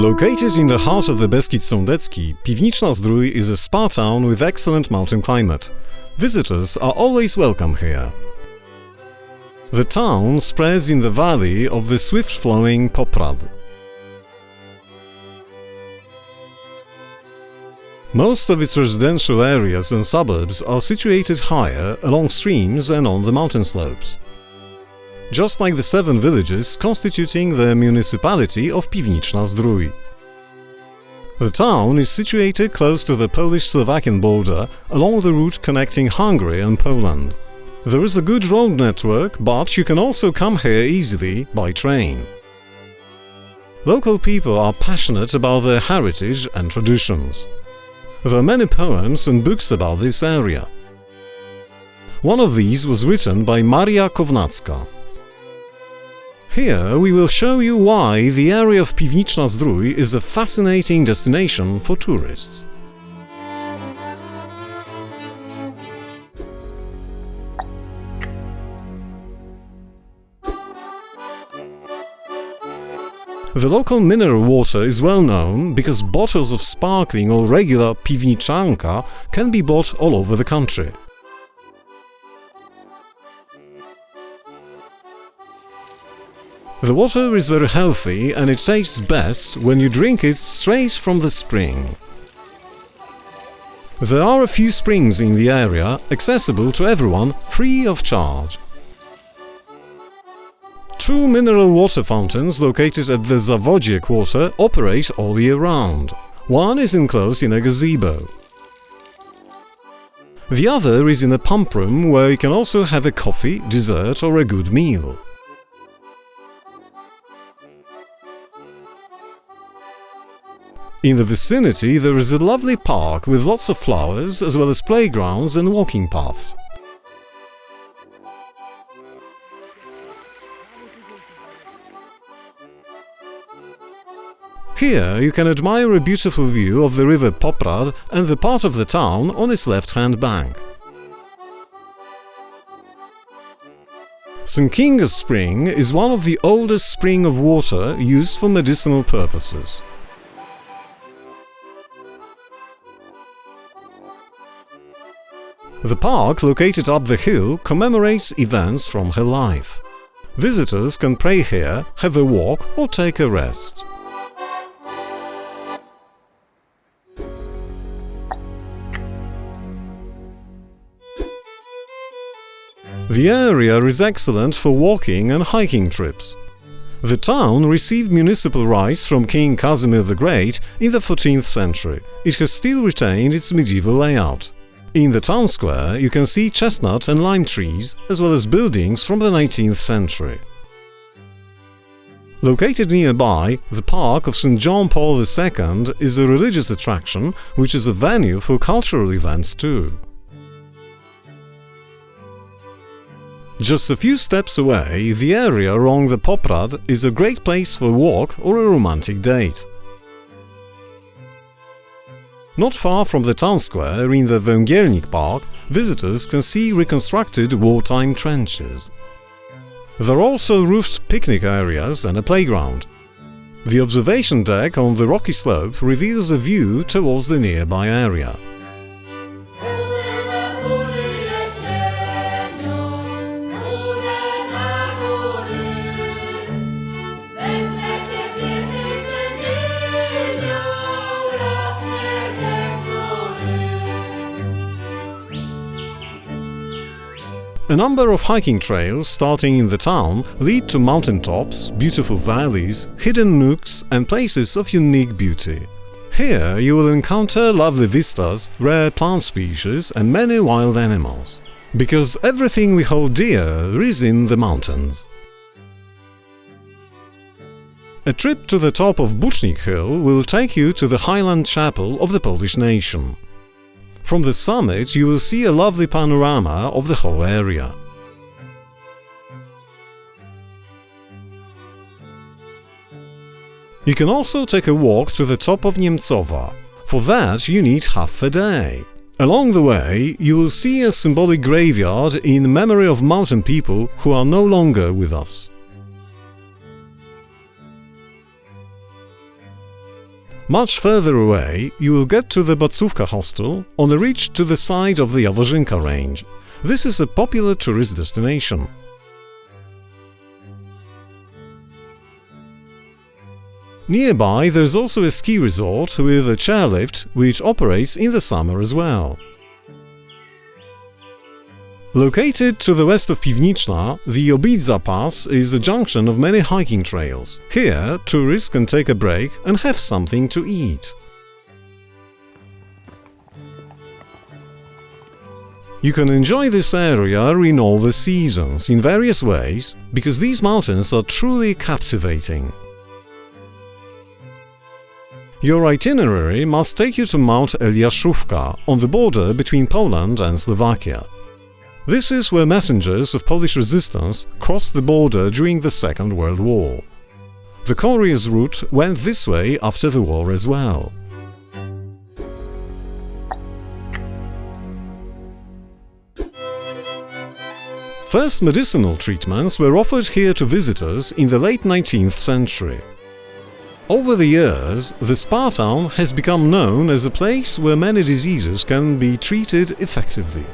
Located in the heart of the Beskid Sądecki, Piwniczna is a spa town with excellent mountain climate. Visitors are always welcome here. The town spreads in the valley of the swift-flowing Poprad. Most of its residential areas and suburbs are situated higher, along streams and on the mountain slopes. Just like the 7 villages constituting the municipality of Piwniczna. The town is situated close to the Polish-Slovakian border along the route connecting Hungary and Poland. There is a good road network, but you can also come here easily by train. Local people are passionate about their heritage and traditions. There are many poems and books about this area. One of these was written by Maria Kownacka. Here we will show you why the area of Piwniczna is a fascinating destination for tourists. The local mineral water is well known because bottles of sparkling or regular piwniczanka can be bought all over the country. The water is very healthy and it tastes best when you drink it straight from the spring. There are a few springs in the area, accessible to everyone, free of charge. 2 mineral water fountains located at the Zawodzie quarter operate all year round. One is enclosed in a gazebo. The other is in a pump room where you can also have a coffee, dessert or a good meal. In the vicinity there is a lovely park with lots of flowers as well as playgrounds and walking paths. Here you can admire a beautiful view of the river Poprad and the part of the town on its left-hand bank. St. Kinga's Spring is one of the oldest springs of water used for medicinal purposes. The park, located up the hill, commemorates events from her life. Visitors can pray here, have a walk or take a rest. The area is excellent for walking and hiking trips. The town received municipal rights from King Casimir the Great in the 14th century. It has still retained its medieval layout. In the town square you can see chestnut and lime trees, as well as buildings from the 19th century. Located nearby, the park of St. John Paul II is a religious attraction, which is a venue for cultural events too. Just a few steps away, the area along the Poprad is a great place for a walk or a romantic date. Not far from the town square, in the Węgielnik Park, visitors can see reconstructed wartime trenches. There are also roofed picnic areas and a playground. The observation deck on the rocky slope reveals a view towards the nearby area. A number of hiking trails starting in the town lead to mountaintops, beautiful valleys, hidden nooks and places of unique beauty. Here you will encounter lovely vistas, rare plant species and many wild animals. Because everything we hold dear is in the mountains. A trip to the top of Bucznik Hill will take you to the Highland Chapel of the Polish nation. From the summit you will see a lovely panorama of the whole area. You can also take a walk to the top of Niemcowa. For that you need half a day. Along the way you will see a symbolic graveyard in memory of mountain people who are no longer with us. Much further away, you will get to the Bacówka hostel on a ridge to the side of the Jaworzynka range. This is a popular tourist destination. Nearby, there's also a ski resort with a chairlift which operates in the summer as well. Located to the west of Piwniczna, the Obidza Pass is a junction of many hiking trails. Here, tourists can take a break and have something to eat. You can enjoy this area in all the seasons, in various ways, because these mountains are truly captivating. Your itinerary must take you to Mount Eliaszówka, on the border between Poland and Slovakia. This is where messengers of Polish resistance crossed the border during the Second World War. The courier's route went this way after the war as well. First medicinal treatments were offered here to visitors in the late 19th century. Over the years, the spa town has become known as a place where many diseases can be treated effectively.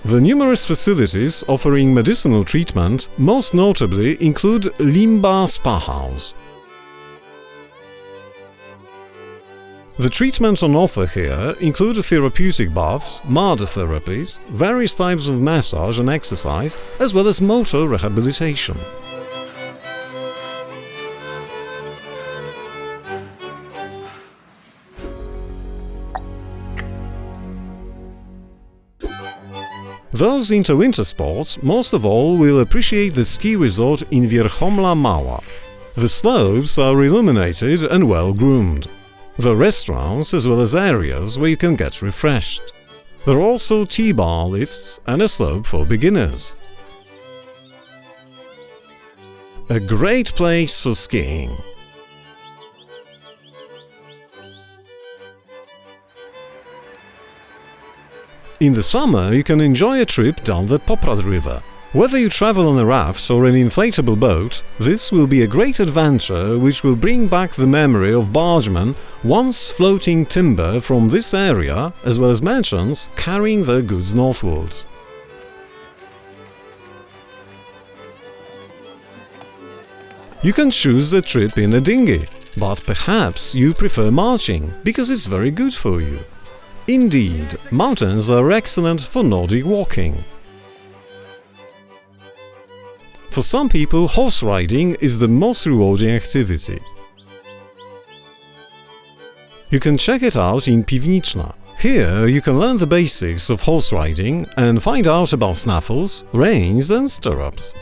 The numerous facilities offering medicinal treatment most notably include Limba Spa House. The treatment on offer here include therapeutic baths, mud therapies, various types of massage and exercise, as well as motor rehabilitation. Those into winter sports, most of all, will appreciate the ski resort in Wierchomla Mała. The slopes are illuminated and well groomed. There are restaurants as well as areas where you can get refreshed. There are also T-bar lifts and a slope for beginners. A great place for skiing. In the summer, you can enjoy a trip down the Poprad River. Whether you travel on a raft or an inflatable boat, this will be a great adventure which will bring back the memory of bargemen once floating timber from this area, as well as merchants carrying their goods northward. You can choose a trip in a dinghy, but perhaps you prefer marching, because it's very good for you. Indeed, mountains are excellent for Nordic walking. For some people, horse riding is the most rewarding activity. You can check it out in Piwniczna. Here you can learn the basics of horse riding and find out about snaffles, reins and stirrups.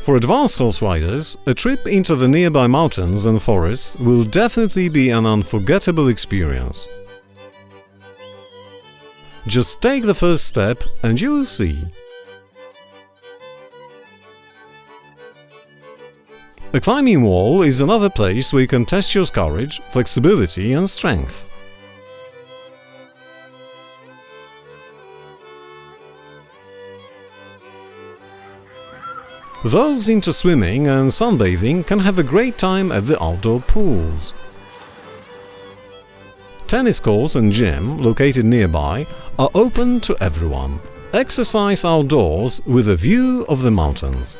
For advanced horse riders, a trip into the nearby mountains and forests will definitely be an unforgettable experience. Just take the first step and you will see. A climbing wall is another place where you can test your courage, flexibility and strength. Those into swimming and sunbathing can have a great time at the outdoor pools. Tennis courts and gym, located nearby, are open to everyone. Exercise outdoors with a view of the mountains.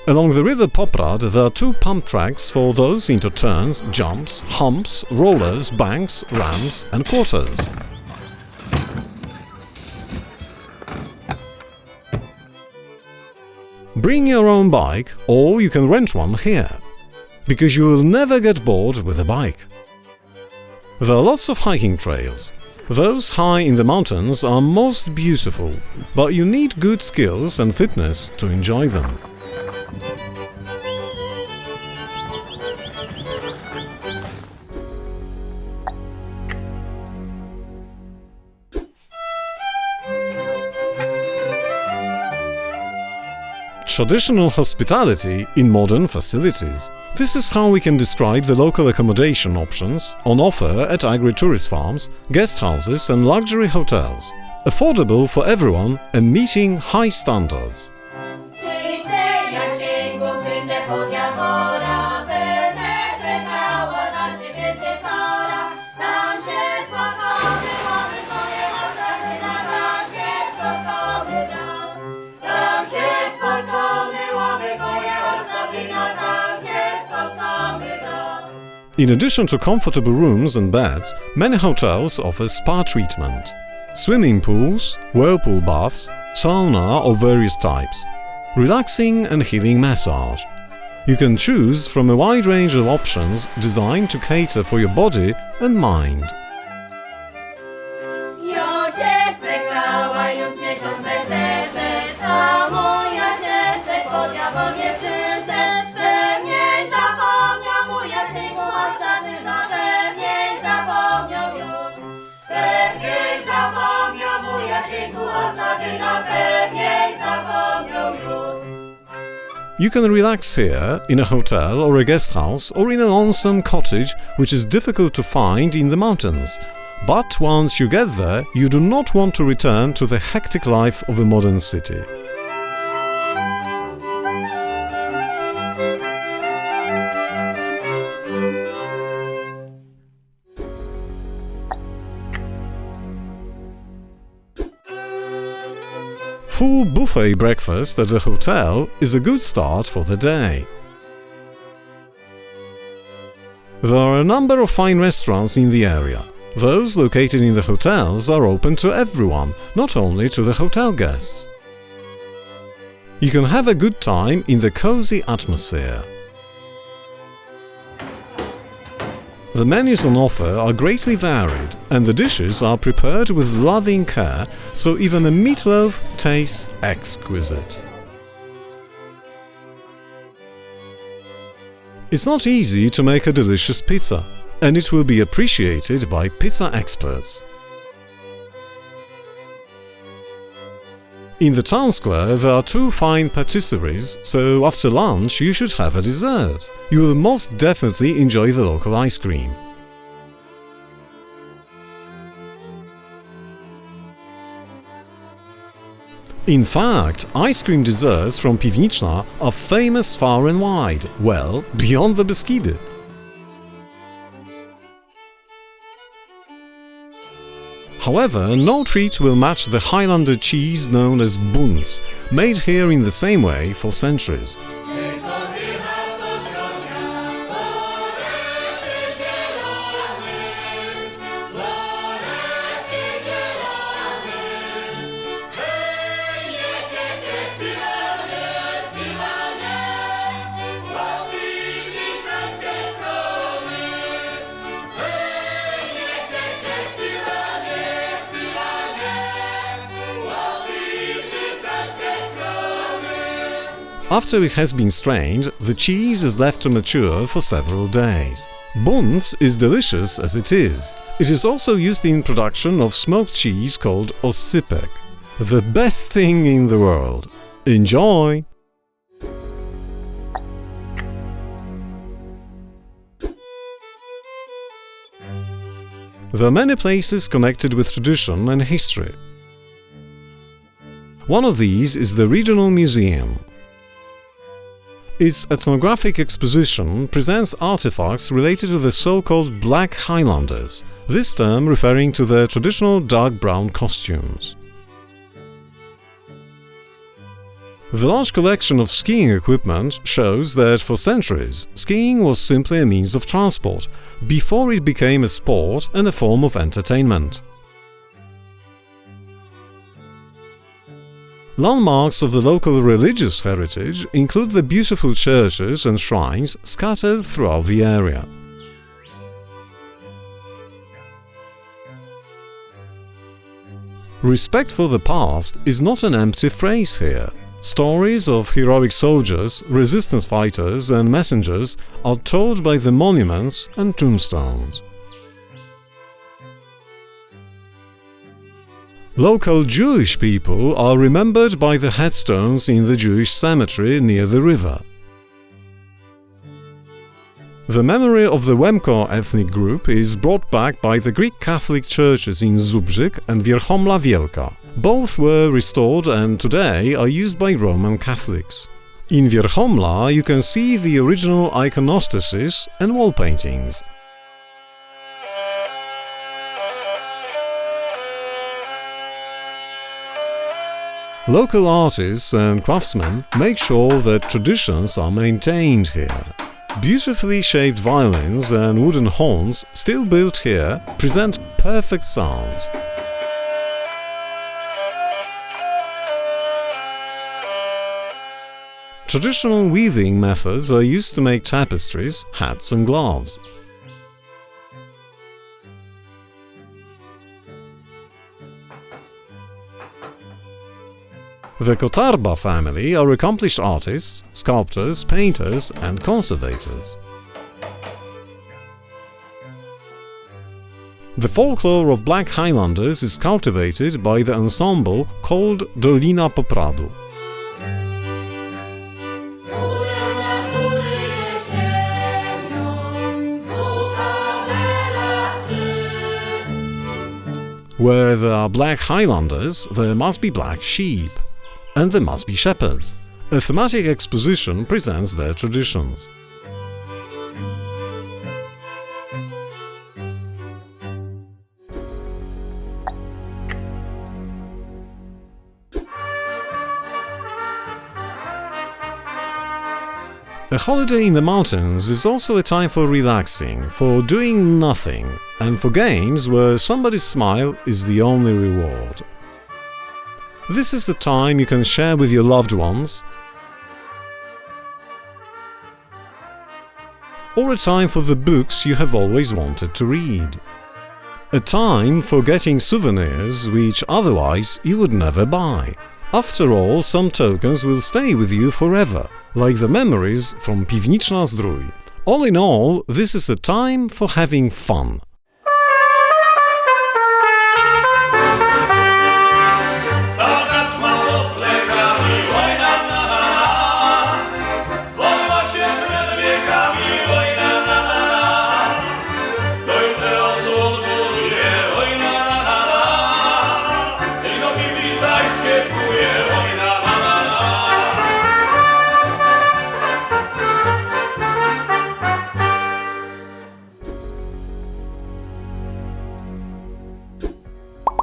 Along the river Poprad there are two pump tracks for those into turns, jumps, humps, rollers, banks, ramps and quarters. Bring your own bike, or you can rent one here, because you will never get bored with a bike. There are lots of hiking trails. Those high in the mountains are most beautiful, but you need good skills and fitness to enjoy them. traditional hospitality in modern facilities. This is how we can describe the local accommodation options on offer at agri-tourist farms, guest houses and luxury hotels. Affordable for everyone and meeting high standards. In addition to comfortable rooms and beds, many hotels offer spa treatment. Swimming pools, whirlpool baths, sauna of various types, relaxing and healing massage. You can choose from a wide range of options designed to cater for your body and mind. You can relax here, in a hotel or a guest house or in a lonesome cottage which is difficult to find in the mountains. But once you get there, you do not want to return to the hectic life of a modern city. Full buffet breakfast at a hotel is a good start for the day. There are a number of fine restaurants in the area. Those located in the hotels are open to everyone, not only to the hotel guests. You can have a good time in the cozy atmosphere. The menus on offer are greatly varied, and the dishes are prepared with loving care, so even a meatloaf tastes exquisite. It's not easy to make a delicious pizza, and it will be appreciated by pizza experts. In the town square there are two fine patisseries, so after lunch you should have a dessert. You will most definitely enjoy the local ice cream. In fact, ice cream desserts from Piwniczna are famous far and wide, well beyond the Beskidy. However, no treat will match the Highlander cheese known as buns, made here in the same way for centuries. After it has been strained, the cheese is left to mature for several days. Buns is delicious as it is. It is also used in production of smoked cheese called oscypek. The best thing in the world. Enjoy! There are many places connected with tradition and history. One of these is the Regional Museum. Its ethnographic exposition presents artifacts related to the so-called Black Highlanders, this term referring to their traditional dark brown costumes. The large collection of skiing equipment shows that for centuries skiing was simply a means of transport, before it became a sport and a form of entertainment. Landmarks of the local religious heritage include the beautiful churches and shrines scattered throughout the area. Respect for the past is not an empty phrase here. Stories of heroic soldiers, resistance fighters and messengers are told by the monuments and tombstones. Local Jewish people are remembered by the headstones in the Jewish cemetery near the river. The memory of the Łemko ethnic group is brought back by the Greek Catholic churches in Zubrzyk and Wierchomla Wielka. Both were restored and today are used by Roman Catholics. In Wierchomla you can see the original iconostasis and wall paintings. Local artists and craftsmen make sure that traditions are maintained here. Beautifully shaped violins and wooden horns, still built here, present perfect sounds. Traditional weaving methods are used to make tapestries, hats and gloves. The Kotarba family are accomplished artists, sculptors, painters and conservators. The folklore of Black Highlanders is cultivated by the ensemble called Dolina Popradu. Where there are Black Highlanders, there must be black sheep. And there must be shepherds. A thematic exposition presents their traditions. A holiday in the mountains is also a time for relaxing, for doing nothing, and for games where somebody's smile is the only reward. This is the time you can share with your loved ones, or a time for the books you have always wanted to read. A time for getting souvenirs which otherwise you would never buy. After all, some tokens will stay with you forever, like the memories from Piwniczna Zdrój. All in all, this is a time for having fun.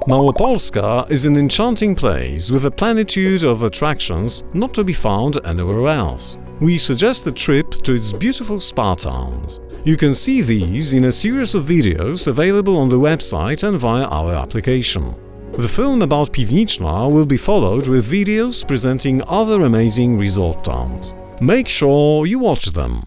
Małopolska is an enchanting place with a plenitude of attractions not to be found anywhere else. We suggest a trip to its beautiful spa towns. You can see these in a series of videos available on the website and via our application. The film about Piwniczna will be followed with videos presenting other amazing resort towns. Make sure you watch them.